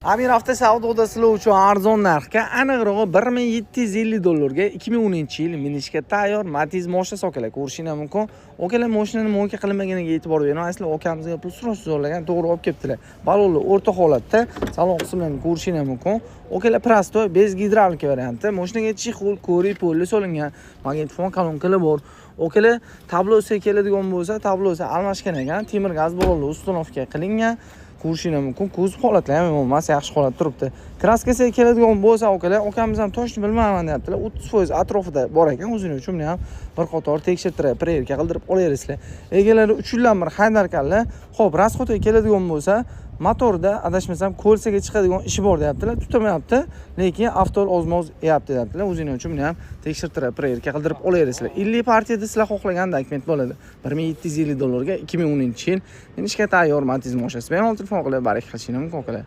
Amir avtosavdoda sizlar uchun arzon narxga, aniqrog'i $1750 2010-yil minishga tayyor Matiz mashinasi okalar ko'rishingiz mumkin. Okalar mashinani mo'ka qilinmaganiga e'tibor bering. Asli okamizga pul so'ragan, to'g'ri olib kelibdilar. Balonlar o'rta holatda, salon qismlarini ko'rishingiz mumkin. Okalar prosto bez gidravlika varianti. Mashinaga chexol, ko'rik polli solingan, magnitofon kolonkalar bor. Okalar tablosi keladigan bo'lsa, tablosi almashgan ekan, temir gaz balonlar ustunovka qilingan. Ko'rishingiz mumkin. Kuzov holatlari ham yomon emas, yaxshi holatda turibdi. Kraskasiga keladigan bo'lsa, okamiz ham toshni bilmayman deyaptilar. 30% atrofida bor ekan, o'zini uchun buni ham bir qator tekshirtirib, prerka qildirib olaverasizlar. Egalari 3 yildan bir haydar ekanlar. Xo'p, rasxotga keladigan bo'lsa, motorda adashmasam ko'lsaga chiqadigan ishi bor deyaptilar. Tutamayapti, lekin avtol ozmoz deyapti deyaptilar. O'zini uchun buni ham tekshirtirib, prerka qildirib olaverasizlar. 50 partiyada sizlar xohlagan dokument bo'ladi. $1750 2010-yil minishga tayyor Matiz mashinasi. Bemalol telefon qilib barik qilishingiz mumkin.